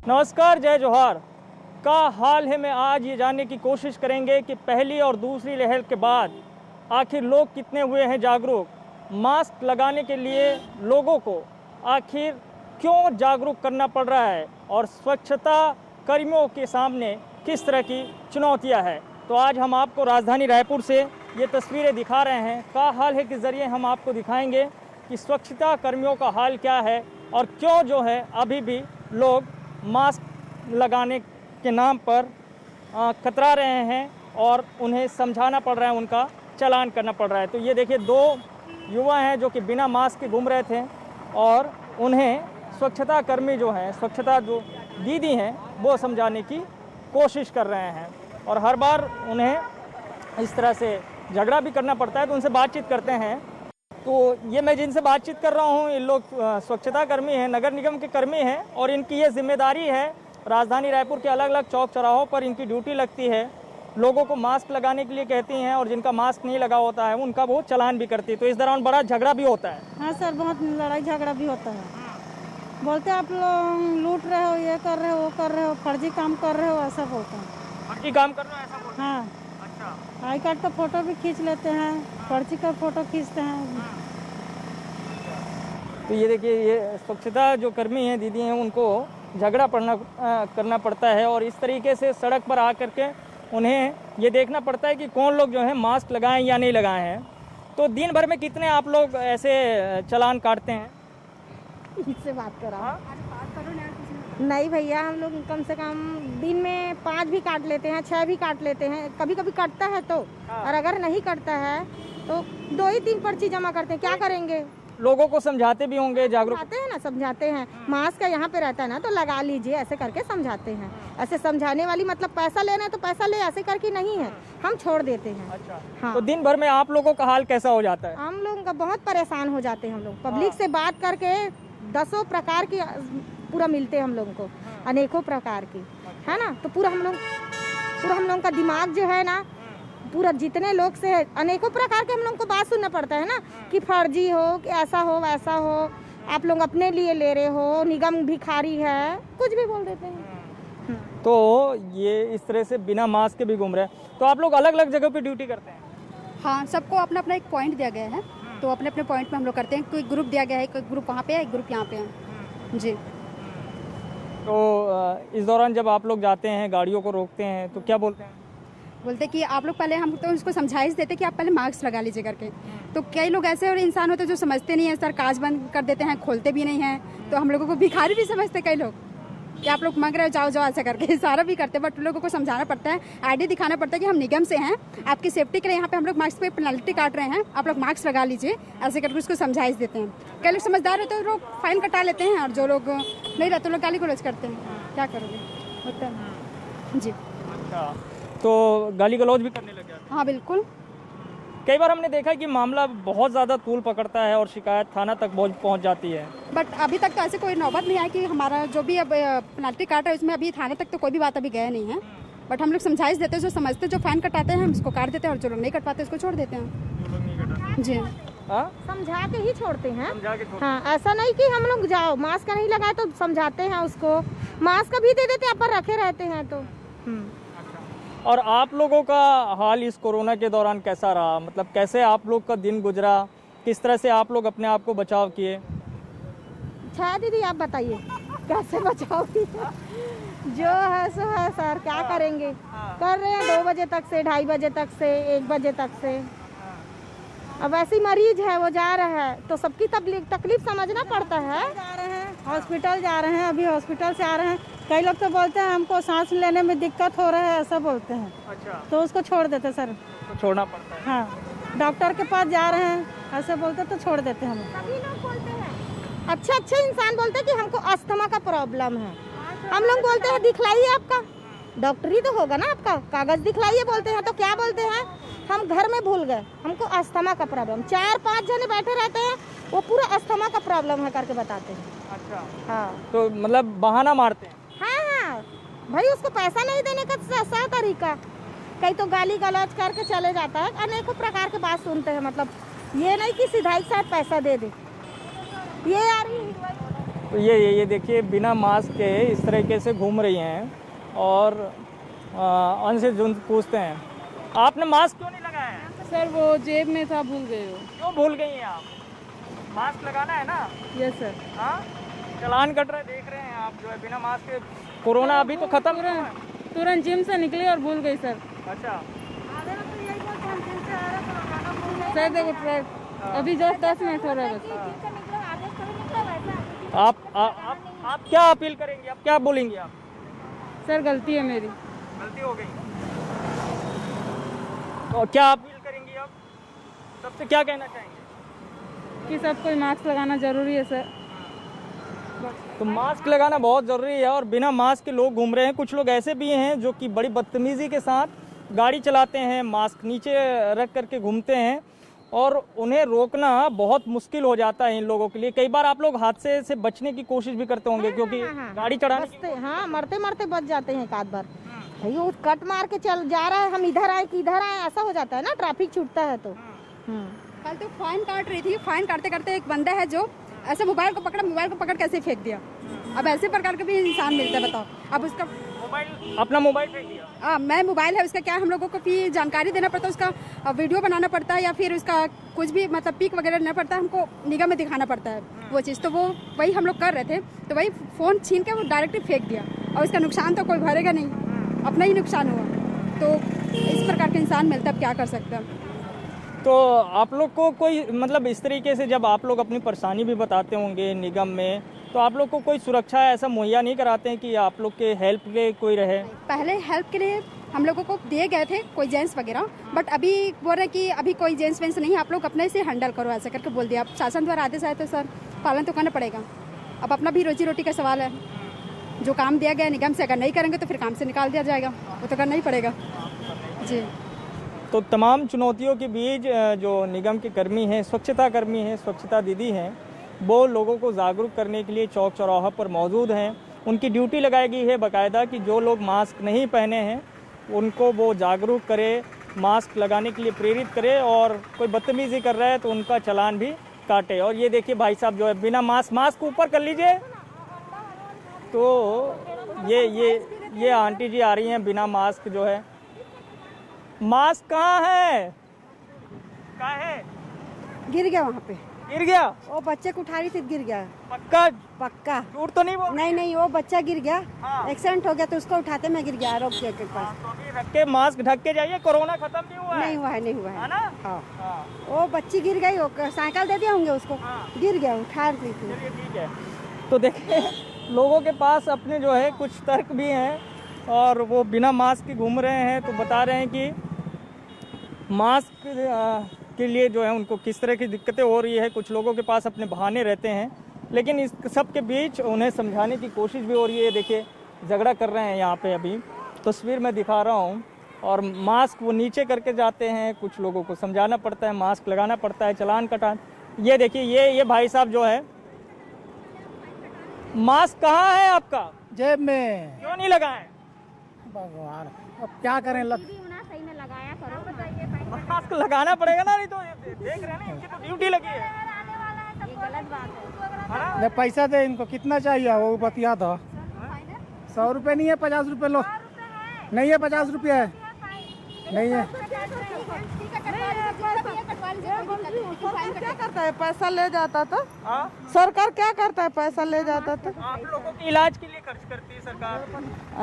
नमस्कार, जय जोहार। का हाल है में आज ये जानने की कोशिश करेंगे कि पहली और दूसरी लहर के बाद आखिर लोग कितने हुए हैं जागरूक। मास्क लगाने के लिए लोगों को आखिर क्यों जागरूक करना पड़ रहा है और स्वच्छता कर्मियों के सामने किस तरह की चुनौतियां हैं। तो आज हम आपको राजधानी रायपुर से ये तस्वीरें दिखा रहे हैं। का हाल है के ज़रिए हम आपको दिखाएंगे कि स्वच्छता कर्मियों का हाल क्या है और क्यों जो है अभी भी लोग मास्क लगाने के नाम पर कतरा रहे हैं और उन्हें समझाना पड़ रहा है, उनका चालान करना पड़ रहा है। तो ये देखिए, दो युवा हैं जो कि बिना मास्क के घूम रहे थे और उन्हें स्वच्छता कर्मी जो हैं, स्वच्छता जो दीदी हैं, वो समझाने की कोशिश कर रहे हैं और हर बार उन्हें इस तरह से झगड़ा भी करना पड़ता है। तो उनसे बातचीत करते हैं। तो ये मैं जिनसे बातचीत कर रहा हूँ, ये लोग स्वच्छता कर्मी हैं, नगर निगम के कर्मी हैं और इनकी ये जिम्मेदारी है। राजधानी रायपुर के अलग अलग चौक चौराहों पर इनकी ड्यूटी लगती है। लोगों को मास्क लगाने के लिए कहती हैं और जिनका मास्क नहीं लगा होता है उनका वो चालान भी करती है। तो इस दौरान बड़ा झगड़ा भी होता है। हाँ सर, बहुत लड़ाई झगड़ा भी होता है। बोलते हैं आप लोग लूट रहे हो, ये कर रहे हो, वो कर रहे हो, फर्जी काम कर रहे हो, ऐसा बोलते हैं। फर्जी काम कर रहे हो ऐसा बोलते हैं? हाँ, अच्छा। आई कार्ड का फोटो भी खींच लेते हैं, पर्ची का फोटो खींचते हैं। तो ये देखिए, ये स्वच्छता जो कर्मी हैं, दीदी हैं, उनको झगड़ा करना पड़ता है और इस तरीके से सड़क पर आकर के उन्हें ये देखना पड़ता है कि कौन लोग जो है मास्क लगाएं या नहीं लगाए हैं। तो दिन भर में कितने आप लोग ऐसे चालान काटते हैं? इससे बात करो। नहीं भैया, हम लोग कम से कम दिन में 5 भी काट लेते हैं, 6 भी काट लेते हैं। कभी कभी कटता है तो, और अगर नहीं कटता है तो 2 ही 3 पर्ची जमा करते हैं। क्या करेंगे? लोगों को समझाते भी होंगे, जागरूक समझाते हैं ना, समझाते हैं। मास्क का यहाँ पे रहता है ना, तो लगा लीजिए, ऐसे करके समझाते हैं। ऐसे समझाने वाली मतलब पैसा लेना है तो पैसा ले, ऐसे करके नहीं है, हम छोड़ देते हैं। अच्छा। हाँ। तो दिन भर में आप लोगों का हाल कैसा हो जाता है? हम लोग का बहुत परेशान हो जाते हैं। हम लोग पब्लिक से बात करके 10 प्रकार की पूरा मिलते हैं हम लोगों को, अनेकों प्रकार की, है ना। तो पूरा हम लोग का दिमाग जो है ना, पूरा जितने लोग से अनेकों प्रकार के हम लोग को बात सुनना पड़ता है ना, कि फर्जी हो, कि ऐसा हो वैसा हो, आप लोग अपने लिए ले रहे हो, निगम भिखारी है, कुछ भी बोल देते हैं। तो ये इस तरह से बिना मास्क के भी घूम रहे हैं। तो आप लोग अलग अलग जगह पे ड्यूटी करते हैं? हाँ, सबको अपना अपना एक पॉइंट दिया गया है, तो अपने अपने पॉइंट पे हम लोग करते हैं। कोई ग्रुप दिया गया है, कोई ग्रुप वहाँ पे है, एक ग्रुप यहाँ पे है जी। तो इस दौरान जब आप लोग जाते हैं, गाड़ियों को रोकते हैं, तो क्या बोलते हैं? बोलते कि आप लोग पहले, हम तो उसको समझाइश देते कि आप पहले मास्क लगा लीजिए करके। तो कई लोग ऐसे और इंसान होते हैं जो समझते नहीं है सर, कांच बंद कर देते हैं, खोलते भी नहीं हैं। तो हम लोगों को भिखारी भी समझते कई लोग कि आप लोग मांग रहे हो, जाओ जाओ ऐसा करके सारा भी करते हैं। बट लोगों को समझाना पड़ता है, आईडी दिखाना पड़ता है कि हम निगम से हैं, आपकी सेफ्टी के लिए यहाँ पे हम लोग मास्क पे पेनल्टी काट रहे हैं, आप लोग मास्क लगा लीजिए, ऐसे करके उसको समझाइश देते हैं। कई लोग समझदार होते हैं, लोग फाइन कटा लेते हैं, और जो लोग नहीं रहते लोग गाली गलौज करते हैं। क्या करोगे, होता है जी। अच्छा, तो गाली गलौज भी करने लग जाते हैं? हाँ बिल्कुल। कई बार हमने देखा कि मामला बहुत ज़्यादा तूल पकड़ता है और शिकायत थाना तक पहुंच जाती है। बट अभी तक तो ऐसे कोई नौबत नहीं आई कि हमारा जो भी अब पेनल्टी काट है उसमें अभी थाने तक तो कोई भी बात अभी गया नहीं है। बट हम लोग समझाइश देते हैं, जो समझते, जो फाइन कटाते हैं हम उसको काट देते हैं, और जो लोग नहीं कटवाते उसको छोड़ देते हैं जी। हाँ, समझा के ही छोड़ते हैं। समझा के छोड़। हाँ, ऐसा नहीं कि हम लोग जाओ मास्क नहीं लगाए तो समझाते हैं उसको, मास्क भी दे देते हैं, पर रखे रहते हैं तो। और आप लोगों का हाल इस कोरोना के दौरान कैसा रहा? मतलब कैसे आप लोग का दिन गुजरा, किस तरह से आप लोग अपने आप को बचाव किए? अच्छा दीदी, आप बताइए कैसे बचाओ किए? जो है सो है सर, क्या करेंगे, कर रहे हैं 2 बजे तक से, 2:30 बजे तक से, 1 बजे तक से। अब ऐसी मरीज है, वो जा रहा है तो सबकी तकलीफ समझना पड़ता है। जा रहे हैं हॉस्पिटल, जा रहे हैं, अभी हॉस्पिटल से आ रहे हैं। कई लोग तो बोलते हैं हमको सांस लेने में दिक्कत हो रहा है, ऐसा बोलते हैं। अच्छा, तो उसको छोड़ देते सर। तो छोड़ना पड़ता है। हाँ, डॉक्टर के पास जा रहे हैं, ऐसे बोलते तो छोड़ देते हम। सभी लोग बोलते हैं, अच्छे इंसान बोलते हैं कि हमको अस्थमा का प्रॉब्लम है। हम लोग बोलते हैं दिखलाइए, आपका डॉक्टरी तो होगा ना, आपका कागज दिखलाइए। बोलते हैं तो क्या बोलते हैं, हम घर में भूल गए, हमको अस्थमा का प्रॉब्लम। 4-5 जने बैठे रहते हैं, वो पूरा अस्थमा का प्रॉब्लम है करके बताते हैं। अच्छा, हाँ, तो मतलब बहाना मारते हैं। हाँ भाई, उसको पैसा नहीं देने का सही तरीका। कई तो गाली गलौज करके चले जाता है, अनेकों प्रकार के बात सुनते हैं। मतलब ये नहीं कि सीधा ही साथ पैसा दे दे। ये आ रही तो ये देखिए बिना मास्क के इस तरीके से घूम रही हैं और उनसे जो पूछते हैं आपने मास्क क्यों नहीं लगाया है? सर वो जेब में था, भूल गए हो। क्यों भूल गई हैं आप? मास्क लगाना है ना। Yes sir. हाँ, चालान कट रहा है, देख रहे हैं आप जो है बिना मास्क के। कोरोना अभी तो खत्म नहीं हुआ है। तुरंत जिम से निकले और भूल गई सर। अच्छा, सर देखो अभी जस्ट 10 मिनट हो रहा है बस। आप क्या अपील करेंगे, आप क्या बोलेंगे आप? सर गलती है मेरी। गलती हो गई तो क्या अपील करेंगी आप? सबसे क्या कहना चाहेंगे? कि सबको मास्क लगाना जरूरी है सर। तो मास्क लगाना बहुत ज़रूरी है और बिना मास्क के लोग घूम रहे हैं। कुछ लोग ऐसे भी हैं जो कि बड़ी बदतमीज़ी के साथ गाड़ी चलाते हैं, मास्क नीचे रख करके घूमते हैं और उन्हें रोकना बहुत मुश्किल हो जाता है इन लोगों के लिए। कई बार आप लोग हादसे से बचने की कोशिश भी करते होंगे क्योंकि गाड़ी चढ़ाने की। हाँ, मरते मरते बच जाते हैं एक आध बार। भाई वो कट मार के चल जा रहा है, हम इधर आए कि इधर आए, ऐसा हो जाता है ना, ट्रैफिक छूटता है तो। कल तो फाइन काट रही थी, फाइन काटते काटते एक बंदा है जो ऐसे मोबाइल को पकड़ कैसे फेंक दिया। अब ऐसे प्रकार के भी इंसान मिलता है, बताओ। अब उसका अपना मोबाइल फेंक दिया। मैं मोबाइल है उसका, क्या हम लोगों को भी जानकारी देना पड़ता है, उसका वीडियो बनाना पड़ता है या फिर उसका कुछ भी मतलब पिक वगैरह लेना पड़ता है, हमको निगाह में दिखाना पड़ता है वो चीज़। तो वो वही हम लोग कर रहे थे, तो वही फ़ोन छीन के वो डायरेक्टली फेंक दिया और उसका नुकसान तो कोई भरेगा नहीं, अपना ही नुकसान हुआ। तो इस प्रकार के इंसान मिलता है, क्या कर सकते हैं। तो आप लोग को कोई मतलब इस तरीके से जब आप लोग अपनी परेशानी भी बताते होंगे निगम में, तो आप लोग को कोई सुरक्षा ऐसा मुहैया नहीं कराते हैं कि आप लोग के हेल्प के कोई रहे? पहले हेल्प के लिए हम लोगों को दिए गए थे कोई जेंट्स वगैरह, बट अभी बोल रहे कि अभी कोई जेंट्स वेंट्स नहीं, आप लोग अपने से हैंडल करो, ऐसा करके बोल दिया। अब शासन द्वारा आदेश आए तो सर पालन तो करना पड़ेगा। अब अपना भी रोजी रोटी का सवाल है, जो काम दिया गया निगम से अगर नहीं करेंगे तो फिर काम से निकाल दिया जाएगा, वो तो करना ही पड़ेगा जी। तो तमाम चुनौतियों के बीच जो निगम के कर्मी हैं, स्वच्छता कर्मी हैं, स्वच्छता दीदी हैं, वो लोगों को जागरूक करने के लिए चौक चौराहा पर मौजूद हैं। उनकी ड्यूटी लगाई गई है बाकायदा कि जो लोग मास्क नहीं पहने हैं उनको वो जागरूक करे, मास्क लगाने के लिए प्रेरित करे और कोई बदतमीज़ी कर रहा है तो उनका चालान भी काटे। और ये देखिए भाई साहब जो है बिना मास्क ऊपर कर लीजिए। तो ये आंटी जी आ रही हैं बिना मास्क जो है। मास्क कहाँ है? गिर गया वहाँ पे, गिर गया। वो बच्चे को उठा रही थी, गिर गया। पक्का झूठ तो नहीं बोल? नहीं, वो बच्चा गिर गया। हाँ। एक्सीडेंट हो गया तो उसको उठाते मैं गिर गया रोक के पास। तो अभी रख के मास्क ढक के जाइए, कोरोना खत्म नहीं हुआ है। नहीं हुआ है। ना? हाँ। हाँ। वो बच्ची गिर गई, वो साइकिल दे दिया होंगे उसको। हाँ। गिर गया, उठा रही थी। चलिए ठीक है। तो देखिए लोगों के पास अपने जो है कुछ तर्क भी हैं और वो बिना मास्क के घूम रहे हैं। तो बता रहे हैं कि मास्क के लिए जो है उनको किस तरह की दिक्कतें हो रही है। कुछ लोगों के पास अपने बहाने रहते हैं, लेकिन इस सब के बीच उन्हें समझाने की कोशिश भी हो रही है। देखिए झगड़ा कर रहे हैं यहाँ पे, अभी तस्वीर में दिखा रहा हूँ। और मास्क वो नीचे करके जाते हैं, कुछ लोगों को समझाना पड़ता है, मास्क लगाना पड़ता है, चालान कटा। ये देखिए ये भाई साहब जो है, मास्क कहाँ है आपका? जेब में। क्यों नहीं लगाए? भगवान, अब क्या करें मास्क लगाना पड़ेगा ना, नहीं तो देख रहे हैं ना इनकी तो ड्यूटी लगी है। ले पैसा दे इनको, कितना चाहिए वो बतिया दो। 100 रुपये नहीं है, 50 रुपये लो। नहीं है, 50 रुपये है, नहीं है। क्या करता है, पैसा ले जाता था। हाँ? सरकार क्या करता है, पैसा ले जाता था। आप लोगों के इलाज के लिए खर्च करती है सरकार।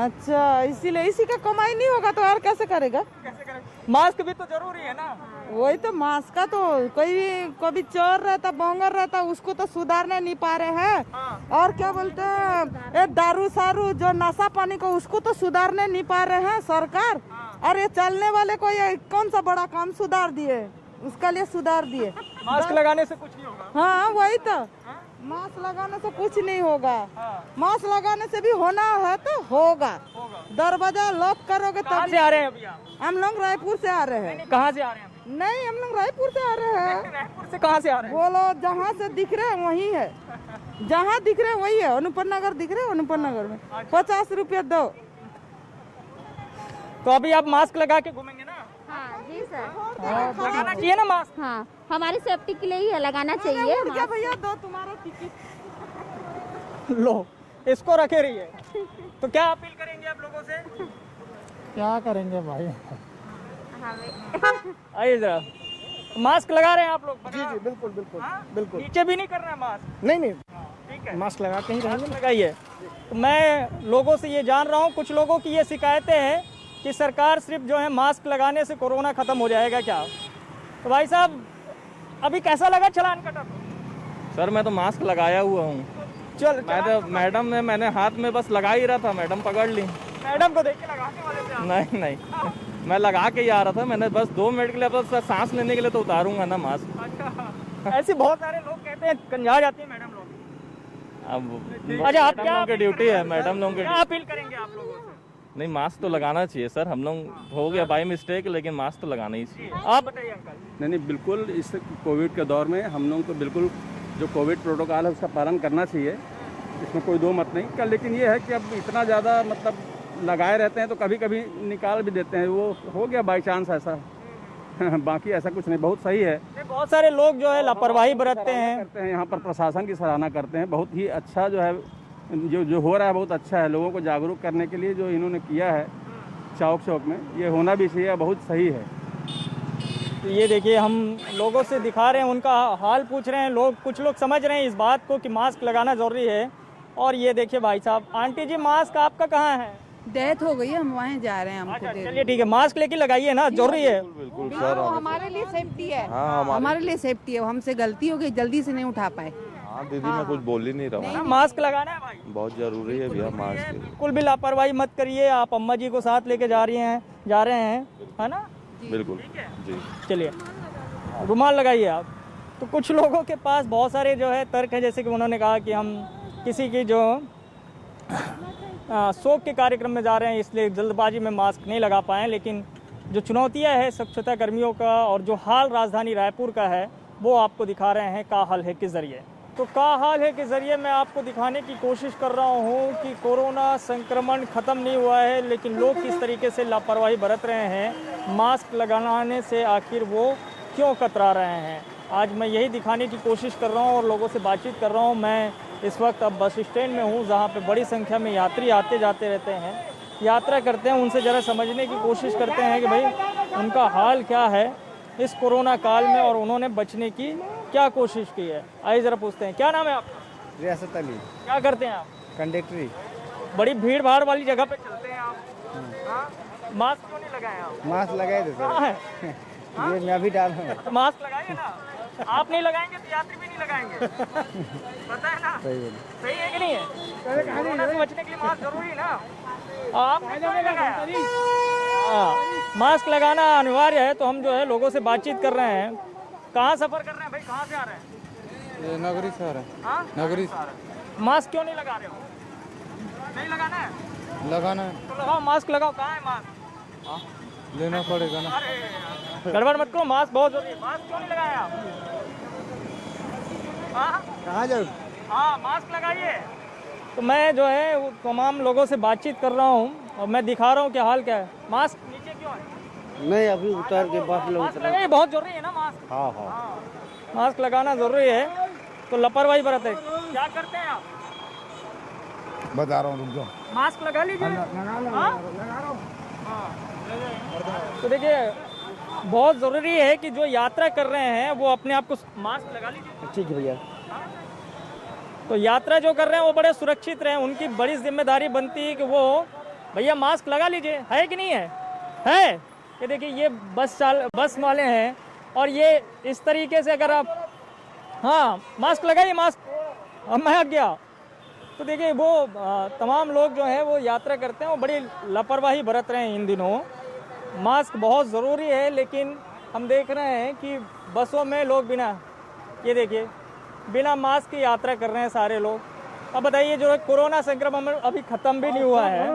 अच्छा, इसीलिए इसी का कमाई नहीं होगा तो और कैसे करेगा? कैसे करें? मास्क भी तो जरूरी है ना। वही तो मास्क का तो कोई चोर रहता, बोंगर रहता, उसको तो सुधारने नहीं पा रहे हैं। हाँ। और क्या बोलते हैं, ये दारू सारू जो नशा पानी को, उसको तो सुधारने नहीं पा रहे हैं सरकार। और ये चलने वाले को ये कौन सा बड़ा काम सुधार दिए, उसका लिए सुधार दिए। मास्क लगाने से कुछ नहीं होगा। हाँ वही तो, मास्क लगाने से कुछ नहीं होगा। मास्क लगाने से भी होना है तो होगा। दरवाजा लॉक करोगे कहाँ तब। से आ रहे हैं अभी आप? हम लोग रायपुर से आ रहे हैं। कहाँ से आ रहे हैं? नहीं, हम लोग रायपुर से आ रहे हैं। रायपुर से कहाँ से आ रहे हैं? बोलो, जहाँ से दिख रहे हैं वही है, जहाँ दिख रहे हैं वही है। अनुपर नगर दिख रहे हैं, अनुपर नगर में 50 रुपया दो। तो अभी आप मास्क लगा के घूमेंगे ना? हाँ जी सर। लगाना चाहिए ना मास्क। हाँ, हमारी सेफ्टी के लिए ही है, लगाना चाहिए। क्या भैया, दो तुम्हारा टिकट। लो इसको रखे रहिए। तो क्या अपील करेंगे आप लोगों से? क्या करेंगे भाई? आइए जरा, मास्क लगा रहे हैं आप लोग? जी जी बिल्कुल बिल्कुल बिल्कुल। नीचे भी नहीं कर रहे हैं मास्क? नहीं नहीं, ठीक है, मास्क लगा के ही रहेंगे। मास्क लगाइए। तो मैं लोगों से ये जान रहा हूँ, कुछ लोगों की ये शिकायतें हैं कि सरकार सिर्फ जो है मास्क लगाने से कोरोना खत्म हो जाएगा क्या? तो भाई साहब अभी कैसा लगा चालान कटा? सर मैं तो मास्क लगाया हुआ हूँ। चल मैं तो मैडम ने मैंने हाथ में बस लगा ही रहा था, मैडम पकड़ ली। मैडम को देख के लगाने वाले थे आप? नहीं नहीं, मैं लगा के ही आ रहा था। मैंने बस 2 मिनट के लिए, अब तो सांस लेने के लिए तो उतारूंगा ना मास्क। अच्छा, ऐसे बहुत सारे लोग कहते हैं कंजा जाती है मैडम लोग। अब अच्छा, आप मैडम क्या लोगों की ड्यूटी है, मैडम लोगों की। क्या अपील करेंगे आप लोगों से? नहीं, मास्क तो लगाना चाहिए सर। हम लोग हो गया बाई मिस्टेक, लेकिन मास्क तो लगाना ही चाहिए। आप बताइए अंकल। नहीं, बिल्कुल इस कोविड के दौर में हम लोग को बिल्कुल जो कोविड प्रोटोकॉल है उसका पालन करना चाहिए, इसमें कोई दो मत नहीं। लेकिन ये है कि अब इतना ज़्यादा मतलब लगाए रहते हैं तो कभी कभी निकाल भी देते हैं, वो हो गया बाई चांस ऐसा। बाकी ऐसा कुछ नहीं, बहुत सही है। बहुत सारे लोग जो है लापरवाही बरतते हैं। करते हैं यहाँ पर, प्रशासन की सराहना करते हैं। बहुत ही अच्छा जो है जो हो रहा है बहुत अच्छा है। लोगों को जागरूक करने के लिए जो इन्होंने किया है चौक चौक में, ये होना भी चाहिए, बहुत सही है। तो ये देखिए, हम लोगों से दिखा रहे हैं, उनका हाल पूछ रहे हैं लोग। कुछ लोग समझ रहे हैं इस बात को कि मास्क लगाना ज़रूरी है। और ये देखिए भाई साहब, आंटी जी मास्क आपका कहाँ है? डेथ हो गई है, हम वहीं जा रहे हैं, हमको अच्छा दे चलिए ठीक है, मास्क लेके लगाइए ना, जरूरी है। बिल्कुल हाँ, वो हमारे लिए सेफ्टी है। हमारे लिए सेफ्टी है, हमसे गलती हो गई, जल्दी से नहीं उठा पाए। हाँ दीदी, मैं कुछ बोल ही नहीं रहा हूँ। ना, मास्क लगाना है भाई, बहुत जरूरी है भैया मास्क। बिल्कुल भी लापरवाही मत करिए। आप अम्मा जी को साथ लेके जा रहे हैं, है ना? बिल्कुल जी। चलिए, रुमाल लगाइए आप। तो कुछ लोगों के पास बहुत सारे जो है तर्क है, जैसे कि उन्होंने कहा कि हम किसी की जो शोक के कार्यक्रम में जा रहे हैं इसलिए जल्दबाजी में मास्क नहीं लगा पाए। लेकिन जो चुनौतियां है स्वच्छता कर्मियों का और जो हाल राजधानी रायपुर का है, वो आपको दिखा रहे हैं का हाल है के ज़रिए। तो का हाल है के ज़रिए मैं आपको दिखाने की कोशिश कर रहा हूँ कि कोरोना संक्रमण ख़त्म नहीं हुआ है, लेकिन लोग किस तरीके से लापरवाही बरत रहे हैं। मास्क लगाने से आखिर वो क्यों कतरा रहे हैं, आज मैं यही दिखाने की कोशिश कर रहा हूँ और लोगों से बातचीत कर रहा हूँ। मैं इस वक्त अब बस स्टैंड में हूँ, जहाँ पे बड़ी संख्या में यात्री आते जाते रहते हैं, यात्रा करते हैं। उनसे ज़रा समझने की कोशिश करते हैं कि भाई उनका हाल क्या है इस कोरोना काल में और उन्होंने बचने की क्या कोशिश की है। आइए ज़रा पूछते हैं, क्या नाम है आपका? रियासत अली, क्या करते हैं आप? कंडक्टरी। बड़ी भीड़ भाड़ वाली जगह पे चलते हैं आप, हाँ? मास्क क्यों नहीं लगाए आप? मास्क लगाए थे कहाँ है? ये मैं अभी डाल रहा हूँ। तो मास्क लगाइए ना, आप नहीं लगाएंगे तो यात्री भी नहीं लगाएंगे, पता है ना? सही है कि नहीं है? कोरोना से बचने के लिए मास्क जरूरी है ना। आप क्यों नहीं लगाया? हाँ, मास्क लगाना अनिवार्य है। तो हम जो है लोगों से बातचीत कर रहे हैं। कहाँ सफर कर रहे हैं भाई, कहाँ से आ रहे हैं? ये नगरी से आ रहा है। हाँ? नगरी मास्क क्यों नहीं लगा रहे हो? नहीं लगाना है? लगाना है, तो लगाओ, मास्क लगाओ। कहाँ है मास्क? लेना पड़ेगा ना। अरे गड़बड़ मत करो, मास्क बहुत जरूरी है। मास्क क्यों नहीं लगाया आप? हाँ? कहाँ जाओ? हाँ, मास्क लगाइए। तो मैं जो है वो तमाम लोगों से बातचीत कर रहा हूँ और मैं दिखा रहा हूँ कि हाल क्या है। मास्क नीचे क्यों है? नहीं, अभी उतार के बाद मास्क लगाइए, बहुत जरूरी है ना मास्क। हाँ हाँ, मास्क लगाना जरूरी है। तो लापरवाही बरते, क्या करते हैं आप? बता रहा हूँ, रुक जाओ। मास्क लगा लीजिए। हाँ? तो देखिए, बहुत ज़रूरी है कि जो यात्रा कर रहे हैं वो अपने आप को मास्क लगा लीजिए। ठीक है भैया। तो यात्रा जो कर रहे हैं वो बड़े सुरक्षित रहें, उनकी बड़ी जिम्मेदारी बनती है कि वो भैया मास्क लगा लीजिए। है कि नहीं है? है। ये देखिए, ये बस वाले हैं और ये इस तरीके से अगर आप, हाँ मास्क लगाइए, मास्क। अब मैं आ गया। तो देखिए, वो तमाम लोग जो हैं वो यात्रा करते हैं, वो बड़ी लापरवाही बरत रहे हैं इन दिनों। मास्क बहुत ज़रूरी है, लेकिन हम देख रहे हैं कि बसों में लोग ये देखिए बिना मास्क की यात्रा कर रहे हैं सारे लोग। अब बताइए, जो है कोरोना संक्रमण अभी ख़त्म भी नहीं हुआ है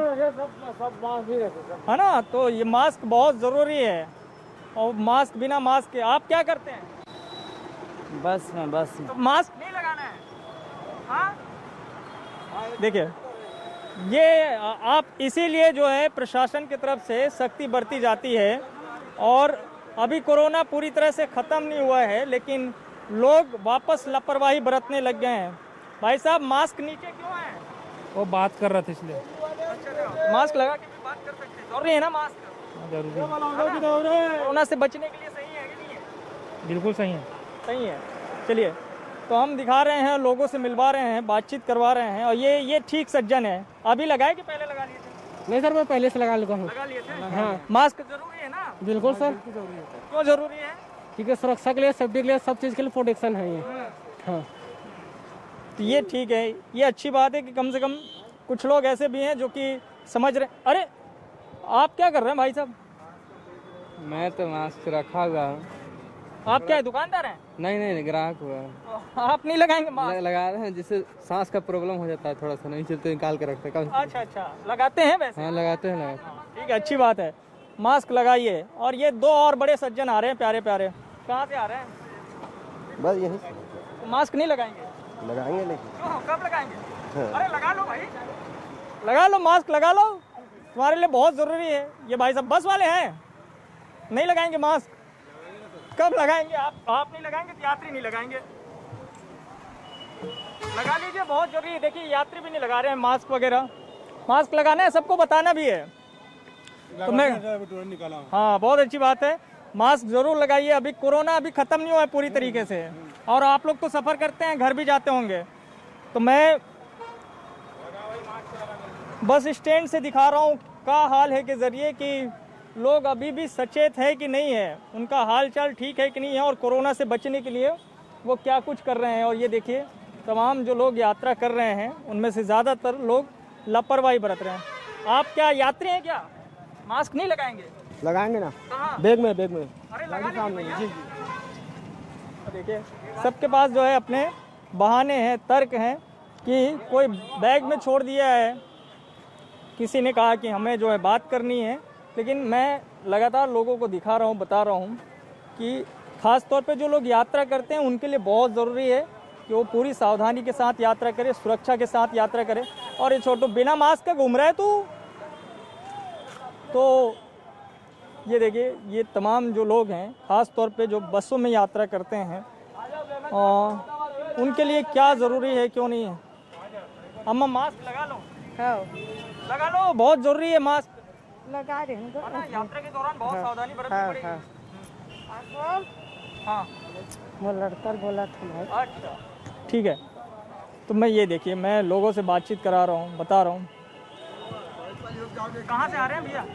ना? तो ये मास्क बहुत ज़रूरी है। और मास्क, बिना मास्क के आप क्या करते हैं? बस में तो मास्क नहीं लगाना है। हाँ, देखिए, ये आप इसीलिए जो है प्रशासन की तरफ से सख्ती बरती जाती है। और अभी कोरोना पूरी तरह से ख़त्म नहीं हुआ है, लेकिन लोग वापस लापरवाही बरतने लग गए हैं। भाई साहब मास्क नीचे क्यों है? वो बात कर रहे थे इसलिए। मास्क लगा के भी बात कर सकते हैं, जरूरी है ना मास्क? कोरोना से बचने के लिए सही है कि नहीं है? बिल्कुल सही है। सही है। चलिए, तो हम दिखा रहे हैं, लोगों से मिलवा रहे हैं, बातचीत करवा रहे हैं। और ये ठीक सज्जन है। अभी लगाए कि पहले लगा लिए थे? नहीं सर, मैं पहले से लगा लगा हूँ। लगा लिए थे। हाँ। मास्क जरूरी है ना? बिल्कुल सर, क्यों जरूरी है? क्योंकि सुरक्षा के लिए, सेफ्टी के लिए, सब चीज़ के लिए प्रोटेक्शन है ये। हाँ, तो ये ठीक है, ये अच्छी बात है कि कम से कम कुछ लोग ऐसे भी हैं जो कि समझ रहे। अरे आप क्या कर रहे हैं भाई साहब? मैं तो मास्क रखा हुआ हूँ। आप क्या है, दुकानदार हैं? नहीं, ग्राहक हुआ। आप नहीं लगाएंगे मास्क? लगा रहे हैं, जिससे सांस का प्रॉब्लम हो जाता है, थोड़ा सा नहीं चलते, निकाल के रखते हैं। अच्छा, लगाते हैं वैसे? हाँ, लगाते हैं। ठीक है, अच्छी बात है, मास्क लगाइए। और ये दो और बड़े सज्जन आ रहे हैं, प्यारे प्यारे। कहाँ से आ रहे हैं? बस यही तो मास्क नहीं लगाएंगे? लगाएंगे, लेकिन क्यों, कब लगाएंगे? अरे लगा लो भाई, लगा लो, मास्क लगा लो, तुम्हारे लिए बहुत ज़रूरी है। ये भाई साहब बस वाले हैं, नहीं लगाएंगे मास्क? कब लगाएंगे? आप नहीं लगाएंगे तो यात्री नहीं लगाएंगे? लगा लीजिए, बहुत जरूरी है। देखिए यात्री भी नहीं लगा रहे हैं मास्क वगैरह। मास्क लगाना है, सबको बताना भी है। तो मैं हाँ, बहुत अच्छी बात है, मास्क जरूर लगाइए। अभी कोरोना अभी ख़त्म नहीं हुआ है पूरी तरीके से। और आप लोग तो सफ़र करते हैं, घर भी जाते होंगे। तो मैं बस स्टैंड से दिखा रहा हूँ का हाल है के ज़रिए कि लोग अभी भी सचेत है कि नहीं है, उनका हाल चाल ठीक है कि नहीं है, और कोरोना से बचने के लिए वो क्या कुछ कर रहे हैं। और ये देखिए, तमाम जो लोग यात्रा कर रहे हैं उनमें से ज़्यादातर लोग लापरवाही बरत रहे हैं। आप क्या यात्री हैं क्या? मास्क नहीं लगाएंगे? लगाएंगे ना। कहाँ? बैग में। अरे लगा लीजिए। जी। देखिए, सबके पास जो है अपने बहाने हैं, तर्क हैं कि कोई बैग में छोड़ दिया है, किसी ने कहा कि हमें जो है बात करनी है। लेकिन मैं लगातार लोगों को दिखा रहा हूँ, बता रहा हूँ कि ख़ास तौर पे जो लोग यात्रा करते हैं उनके लिए बहुत ज़रूरी है कि वो पूरी सावधानी के साथ यात्रा करे, सुरक्षा के साथ यात्रा करे। और ये छोटू बिना मास्क का घूम रहा है तो ये देखिए, ये तमाम जो लोग हैं, ख़ास तौर पे जो बसों में यात्रा करते हैं, उनके लिए क्या ज़रूरी है, क्यों नहीं है? अम्मा मास्क लगा लो। हाँ, लगा लो, बहुत ज़रूरी है मास्क। लगा रहे हैं। है ना, यात्रा के दौरान बहुत सावधानी बरतनी पड़ेगी। हाँ, वो लड़का बोला था भाई। अच्छा, ठीक है। तो मैं ये देखिए, मैं लोगों से बातचीत करा रहा हूँ, बता रहा हूँ। कहाँ से आ रहे हैं भैया?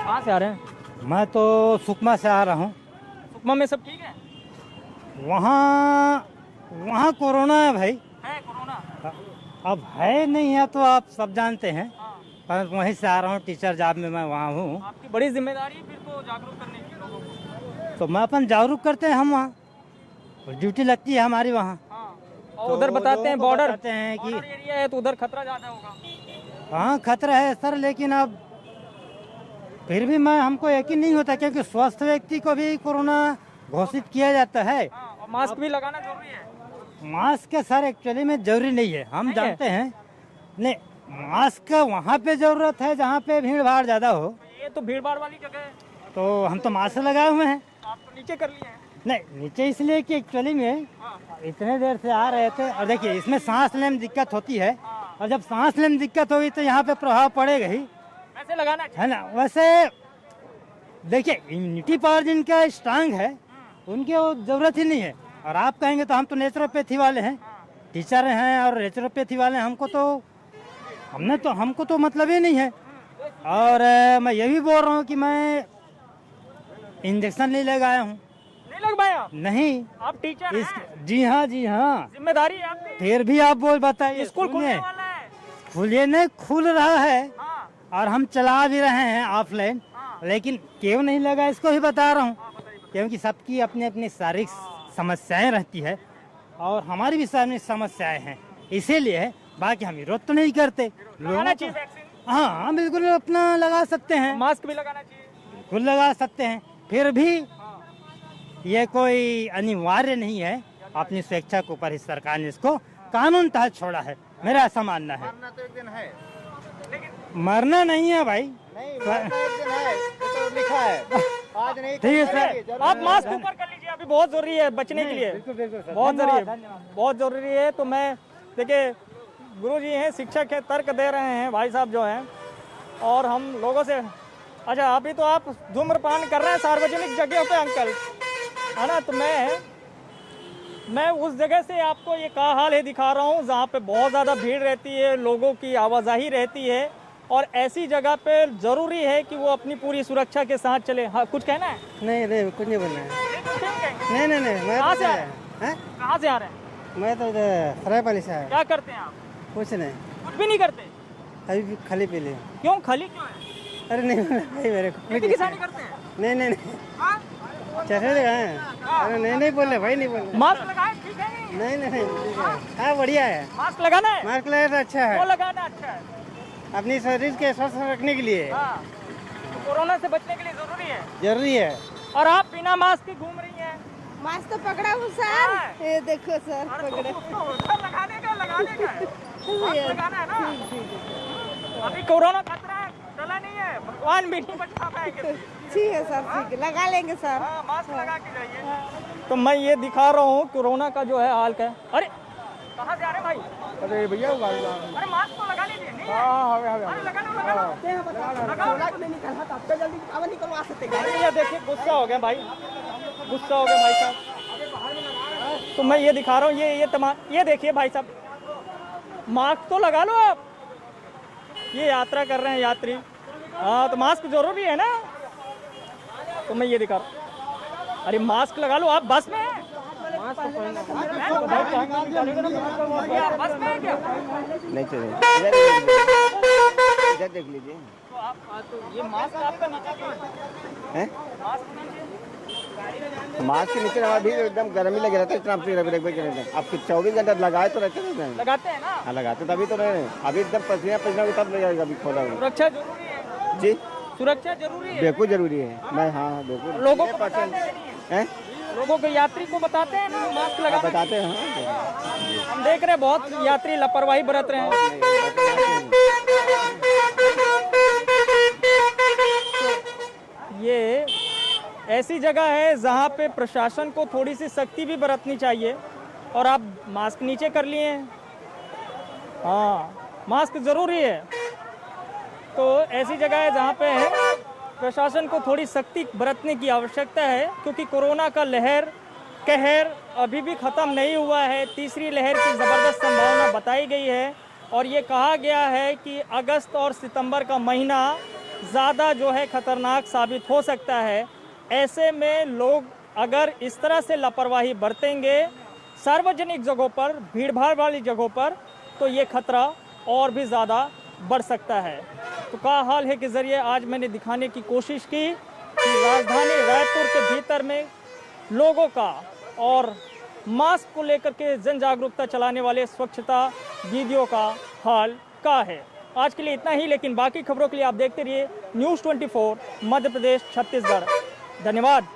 कहाँ से आ रहे हैं? मैं तो सुकमा से आ रहा हूँ। सुकमा में सब ठीक है? वहाँ कोरोना है भाई। है कोरोना? अब है नहीं है तो आप सब जानते हैं। पर वहीं से आ रहा हूँ, टीचर जॉब में मैं वहाँ हूँ। आपकी बड़ी जिम्मेदारी है फिर तो जागरूक करने की लोगों को। तो मैं अपन जागरूक करते हैं, हम वहाँ ड्यूटी लगती है हमारी वहाँ। और उधर बताते हैं बॉर्डर हैं कि एरिया है तो उधर खतरा ज़्यादा होगा। हाँ, खतरा है सर, लेकिन अब फिर भी हमको यकीन नहीं होता, क्योंकि स्वस्थ व्यक्ति को भी कोरोना घोषित किया जाता है। और मास्क भी लगाना जरूरी है। मास्क सर एक्चुअली में जरूरी नहीं है, हम जानते हैं। नहीं, मास्क का वहाँ पे जरूरत है जहाँ पे भीड़ भाड़ ज्यादा हो। ये तो भीड़ भाड़ वाली जगह है, तो हम तो मास्क लगाए हुए हैं। आप तो नीचे कर लिए हैं। नहीं, नीचे इसलिए कि एक्चुअली में इतने देर से आ रहे थे, और देखिए इसमें सांस लेने में दिक्कत होती है, और जब सांस लेने में दिक्कत होगी तो यहाँ पे प्रभाव पड़ेगा ही, वैसे लगाना है ना। वैसे देखिए, इम्यूनिटी पावर जिनका स्ट्रांग है उनकी वो जरूरत ही नहीं है। और आप कहेंगे तो हम तो नेचुरोपैथी वाले हैं, टीचर हैं और नेचुरोपैथी वाले हैं, हमको तो मतलब ही नहीं है। और मैं ये भी बोल रहा हूँ कि मैं इंजेक्शन नहीं लगाया हूँ। नहीं लगवाए आप? नहीं। आप टीचर हैं? जी हाँ, जिम्मेदारी है आपकी। फिर भी आप बोल बताइए। स्कूल खुलने वाला है। खुलिए नहीं, खुल रहा है। हाँ। और हम चला भी रहे हैं ऑफलाइन। हाँ। लेकिन क्यों नहीं लगा इसको भी बता रहा हूँ। क्योंकि सबकी अपनी अपनी शारीरिक समस्याएं रहती है, और हमारी भी शारीरिक समस्याएं हैं, इसीलिए। बाकी हम विरोध तो नहीं करते। लगाना चाहिए वैक्सीन। हाँ, बिल्कुल अपना लगा सकते हैं, मास्क भी लगाना चाहिए, बिल्कुल लगा सकते हैं। फिर भी ये कोई अनिवार्य नहीं है, अपनी स्वेच्छा के ऊपर ही सरकार ने इसको कानून तहत छोड़ा है, मेरा ऐसा मानना है। मरना तो एक दिन है, मरना नहीं है भाई, नहीं मरना एक दिन है, तो लिखा है। आज नहीं ठीक है सर। आप मास्क ऊपर कर लीजिए, अभी बहुत जरूरी है बचने के लिए, बहुत जरूरी है, बहुत जरूरी है। तो मैं देखिए गुरु जी हैं, शिक्षक है, तर्क दे रहे हैं भाई साहब जो हैं, और हम लोगों से अच्छा अभी तो आप धूम्रपान कर रहे हैं सार्वजनिक जगह पे अंकल, है ना। तो मैं उस जगह से आपको ये क्या हाल है दिखा रहा हूँ जहाँ पे बहुत ज़्यादा भीड़ रहती है, लोगों की आवाजाही रहती है, और ऐसी जगह पे ज़रूरी है कि वो अपनी पूरी सुरक्षा के साथ चले। हाँ, कुछ कहना है? नहीं नहीं कुछ नहीं बोलना है। नहीं नहीं नहीं मैं कहाँ से आ रहे हैं? कहाँ से आ रहे हैं? मैं तो इधर सरायपाली से आया। क्या करते हैं आप? कुछ नहीं, कुछ भी नहीं करते? अभी भी खाली पी लिया। क्यों खाली क्यों है? अरे नहीं भाई मेरे को खेती किसानी करते हैं? नहीं नहीं नहीं चढ़े हैं। अरे नहीं नहीं बोले भाई, नहीं बोले। मास्क लगाए ठीक है? नहीं नहीं नहीं ठीक है। हाँ बढ़िया है, मास्क लगाना है, मास्क लगाए तो अच्छा वो है, लगाना अच्छा है। अपनी शरीर के स्वस्थ रखने के लिए हाँ, तो कोरोना से बचने के लिए जरूरी है। जरूरी है। और आप बिना मास्क के घूम रही हैं। मास्क तो पकड़ा हूँ सर, ये देखो सर अरे तो पकड़े। उसको उधर लगाने का मास्क लगाना है ना। अभी कोरोना खतरा है, चला नहीं है, भगवान भी नहीं बचा पाएंगे। ठीक है सर, ठीक है लगा लेंगे सर। हाँ, मास्क लगा के जाइए। तो मैं ये दिखा रहा हूँ कोरोना का जो है हाल क्या है। अरे कहाँ से आ रहे हैं भाई? अरे भैया अरे मास्क तो लगा लीजिए। नहीं है? अरे लगा लो अरे ये देखिए गुस्सा हो गया भाई, गुस्सा हो गया भाई साहब। तो मैं ये दिखा रहा हूँ, ये देखिए भाई साहब, मास्क तो लगा लो आप। ये यात्रा कर रहे हैं यात्री, हाँ तो मास्क जरूरी है ना। तो मैं ये दिखा रहा हूँ, अरे मास्क लगा लो आप। बस में है? बस में है क्या? नहीं चले इधर देख लीजिए। तो आप तो ये मास्क आपका नीचे क्यों है? मास्क नीचे मास्क के नीचे अभी एकदम गर्मी लगे रहता है, इतना आपके 24 घंटे लगाए तो रहते हैं। लगाते हैं ना। हाँ लगाते तभी तो रहे, अभी एकदम पसीना पसीना भी तब लगेगा अभी खोला हुआ। सुरक्षा जरूरी है जी, सुरक्षा जरूरी है, बिल्कुल जरूरी है। मैं हाँ बिल्कुल लोगों को बताते हैं, लोगों को यात्री को बताते हैं ना मास्क लगा। बताते हैं। हम देख रहे हैं बहुत यात्री लापरवाही बरत रहे हैं। ये ऐसी जगह है जहाँ पे प्रशासन को थोड़ी सी सख्ती भी बरतनी चाहिए, और आप मास्क नीचे कर लिए हैं। हाँ, मास्क ज़रूरी है। तो ऐसी जगह है जहाँ पे प्रशासन को थोड़ी सख्ती बरतने की आवश्यकता है, क्योंकि कोरोना का कहर अभी भी ख़त्म नहीं हुआ है। तीसरी लहर की ज़बरदस्त संभावना बताई गई है, और ये कहा गया है कि अगस्त और सितंबर का महीना ज़्यादा जो है ख़तरनाक साबित हो सकता है। ऐसे में लोग अगर इस तरह से लापरवाही बरतेंगे सार्वजनिक जगहों पर, भीड़ भाड़ वाली जगहों पर, तो ये खतरा और भी ज़्यादा बढ़ सकता है। तो क्या हाल है के ज़रिए आज मैंने दिखाने की कोशिश की कि राजधानी रायपुर के भीतर में लोगों का और मास्क को लेकर के जन जागरूकता चलाने वाले स्वच्छता दीदियों का हाल क्या है। आज के लिए इतना ही, लेकिन बाकी खबरों के लिए आप देखते रहिए News 24 मध्य प्रदेश छत्तीसगढ़। धन्यवाद।